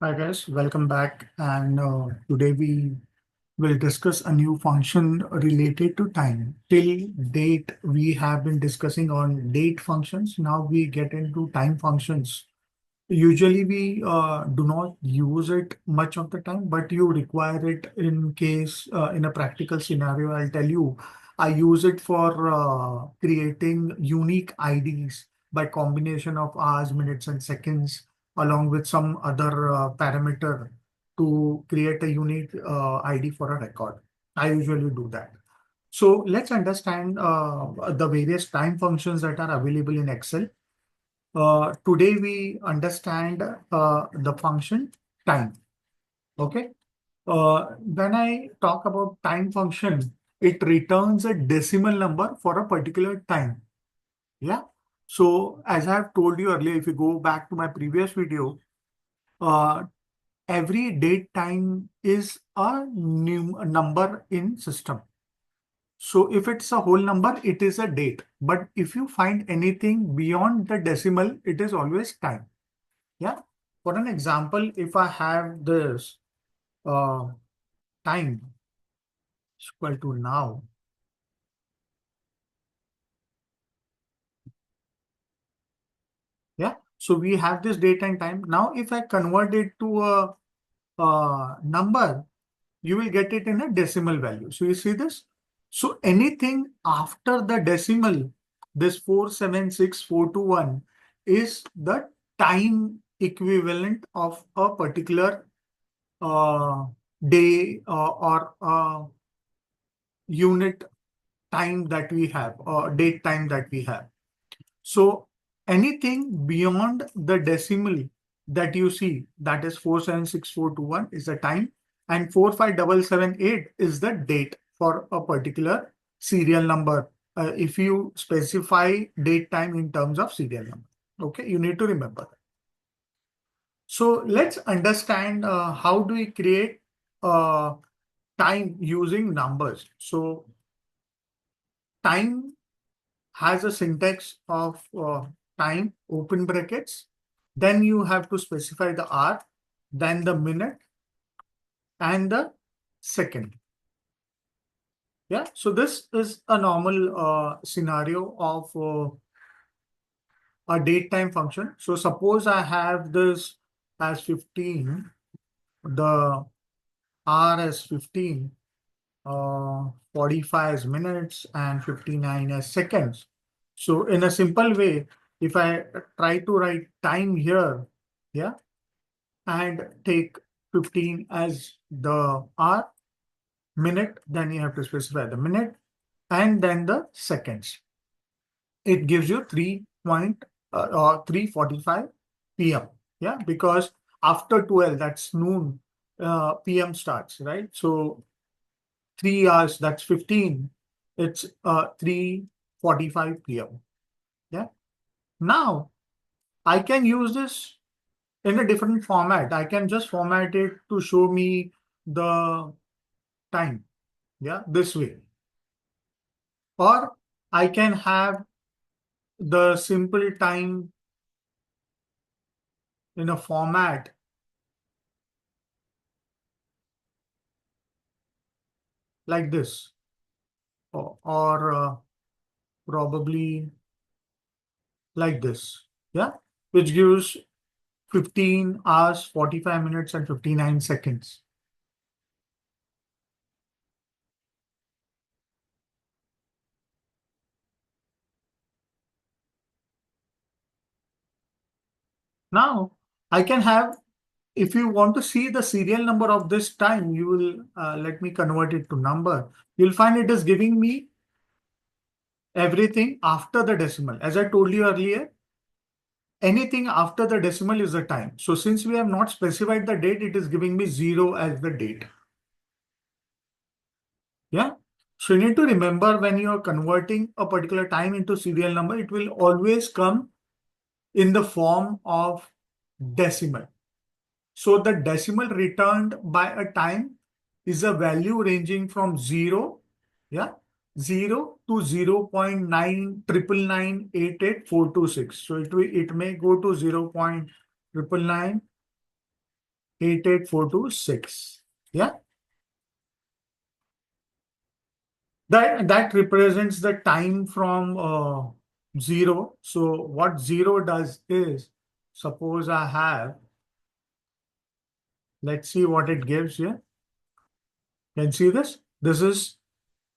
Hi guys, welcome back. And today we will discuss a new function related to time. Till date, we have been discussing on date functions. Now we get into time functions. Usually we do not use it much of the time, but you require it in case in a practical scenario. I'll tell you, I use it for creating unique IDs by combination of hours, minutes, and seconds, along with some other parameter to create a unique ID for a record. I usually do that. So let's understand the various time functions that are available in Excel. Today we understand the function time. Okay. When I talk about time function, it returns a decimal number for a particular time. Yeah. So as I have told you earlier, if you go back to my previous video, uh, every date time is a new number in system. So if it's a whole number, it is a date. But if you find anything beyond the decimal, it is always time. Yeah. For an example, if I have this uh, time is equal to now, yeah. So we have this date and time. Now, if I convert it to a number, you will get it in a decimal value. So you see this? So anything after the decimal, this 476421 is the time equivalent of a particular uh, day or unit time that we have or date time that we have. So anything beyond the decimal that you see, that is 476421 is the time, and 45778 is the date for a particular serial number. If you specify date time in terms of serial number. Okay, you need to remember that. So let's understand how do we create uh, time using numbers. So time has a syntax of time, open brackets. Then you have to specify the hour, then the minute, and the second. Yeah, so this is a normal scenario of a date time function. So suppose I have this as 15, the hour as 15, 45 as minutes, and 59 as seconds. So in a simple way, if I try to write time here, yeah, and take 15 as the hour, minute, then you have to specify the minute, and then the seconds. It gives you 3:45 p.m. Yeah, because after 12, that's noon, p.m. starts, right? So 3 hours, that's 15. It's 3:45 p.m. Yeah. Now I can use this in a different format. I can just format it to show me the time. Yeah, this way. Or I can have the simple time in a format like this, or probably like this. Yeah, which gives 15 hours, 45 minutes, and 59 seconds. Now I can have, if you want to see the serial number of this time, you will let me convert it to number. You'll find it is giving me everything after the decimal. As I told you earlier, anything after the decimal is the time. So since we have not specified the date, it is giving me 0 as the date. Yeah. So you need to remember when you are converting a particular time into serial number, it will always come in the form of decimal. So the decimal returned by a time is a value ranging from 0, yeah, 0 to 0.999888426. So it may go to 0.999 88426. Yeah. That represents the time from zero. So what zero does is, suppose I have, let's see what it gives here. Can see this? This is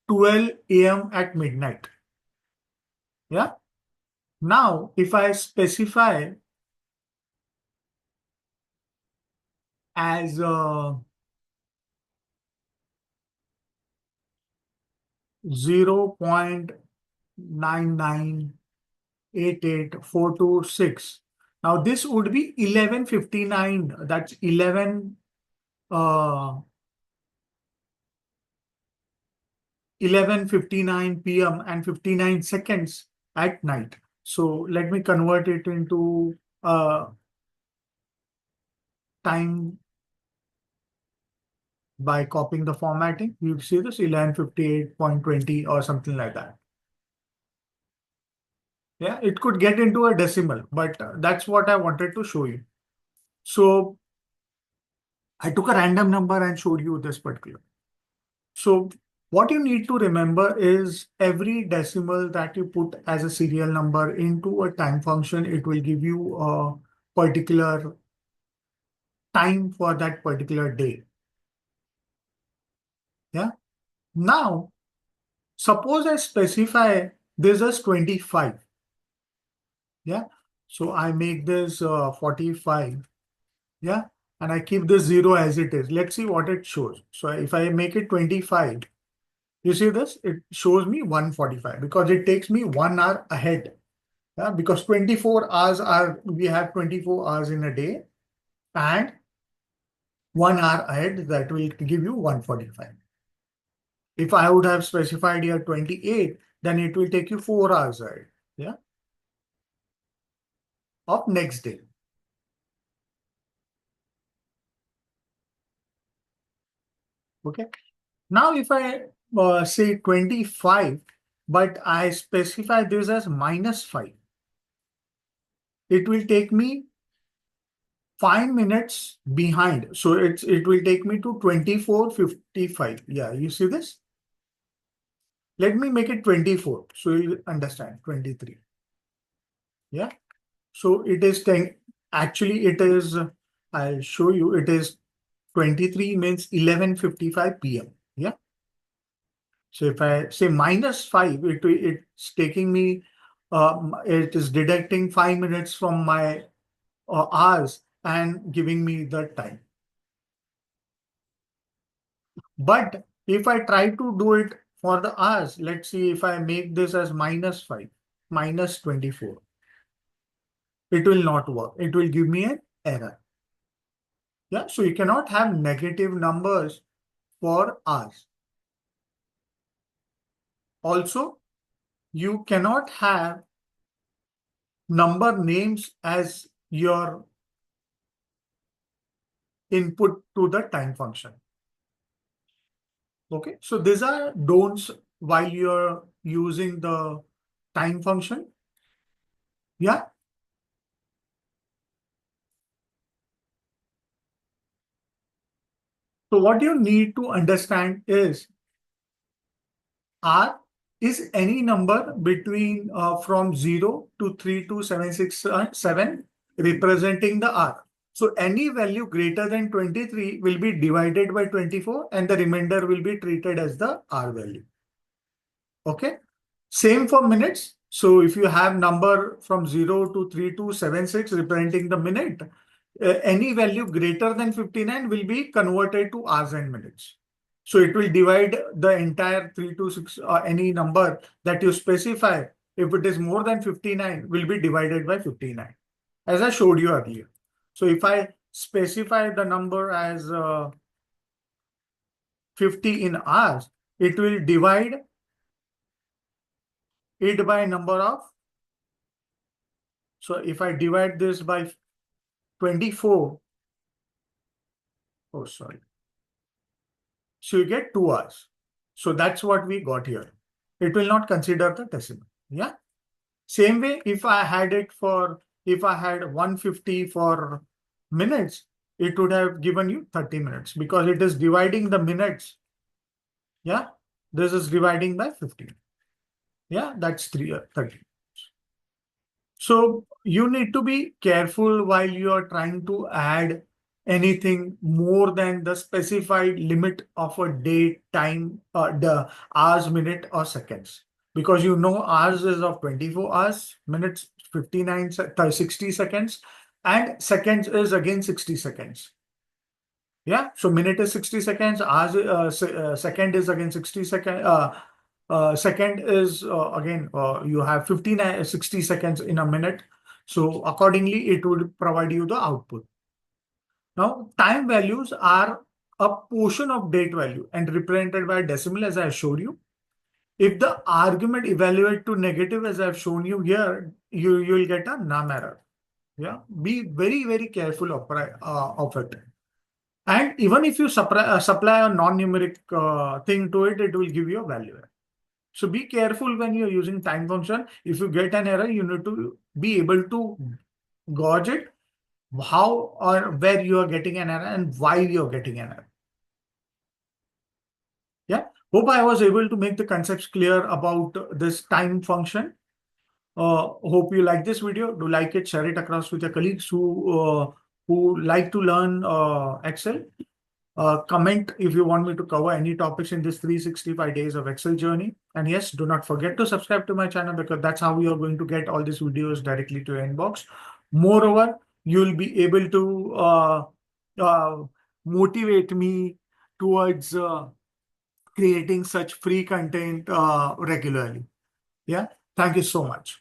12 a.m. at midnight. Yeah. Now, if I specify as 0.9988426, now this would be 11:59. That's 11:59 p.m. and 59 seconds at night. So let me convert it into time by copying the formatting. You see this 11:58.20 or something like that. Yeah, it could get into a decimal, but that's what I wanted to show you. So I took a random number and showed you this particular. So what you need to remember is every decimal that you put as a serial number into a time function, it will give you a particular time for that particular day. Yeah. Now, suppose I specify this as 25. Yeah. So I make this 45. Yeah. And I keep this 0 as it is. Let's see what it shows. So if I make it 25, you see this? It shows me 145 because it takes me 1 hour ahead. Yeah, because 24 hours are, we have 24 hours in a day, and 1 hour ahead, that will give you 145. If I would have specified here 28, then it will take you 4 hours ahead. Yeah, of next day. Okay. Now, if I say 25, but I specify this as -5, it will take me 5 minutes behind. So it will take me to 24:55. Yeah, you see this? Let me make it 24. So you understand 23. Yeah. So it is 10. Actually, it is, I'll show you, it is 23 means 11:55 p.m. Yeah. So if I say -5, it's taking me, it is deducting 5 minutes from my hours and giving me the time. But if I try to do it for the hours, let's see if I make this as -5, -24, it will not work. It will give me an error. Yeah, so you cannot have negative numbers for hours. Also, you cannot have number names as your input to the time function. Okay, so these are don'ts while you're using the time function. Yeah. So what you need to understand is R is any number between from 0 to 32767 representing the R. So any value greater than 23 will be divided by 24 and the remainder will be treated as the R value. Okay. Same for minutes. So if you have number from 0 to 3276 representing the minute, any value greater than 59 will be converted to hours and minutes. So it will divide the entire 326, any number that you specify. If it is more than 59, will be divided by 59, as I showed you earlier. So if I specify the number as 50 in hours, it will divide it by number of. So if I divide this by 24, oh, sorry. So you get 2 hours. So that's what we got here. It will not consider the decimal. Yeah. Same way, if I had 150 for minutes, it would have given you 30 minutes because it is dividing the minutes. Yeah, this is dividing by 15. Yeah, that's 30. So you need to be careful while you are trying to add anything more than the specified limit of a date, time, the hours, minute, or seconds. Because you know hours is of 24 hours, minutes 60 seconds, and seconds is again 60 seconds. Yeah, so minute is 60 seconds, hours, second is again 60 seconds. Second is again, you have 60 seconds in a minute. So accordingly, it would provide you the output. Now, time values are a portion of date value and represented by a decimal as I showed you. If the argument evaluate to negative as I've shown you here, you will get a num error. Yeah, be very, very careful of it. And even if you supply a non-numeric thing to it, it will give you a value. So be careful when you're using time function. If you get an error, you need to be able to gauge it, how or where you are getting an error and why you're getting an error. Yeah. Hope I was able to make the concepts clear about this time function. Hope you like this video. Do like it, share it across with your colleagues who like to learn Excel. Comment if you want me to cover any topics in this 365 days of Excel journey. And yes, do not forget to subscribe to my channel because that's how you are going to get all these videos directly to your inbox. Moreover, you'll be able to uh, motivate me towards creating such free content regularly. Yeah. Thank you so much.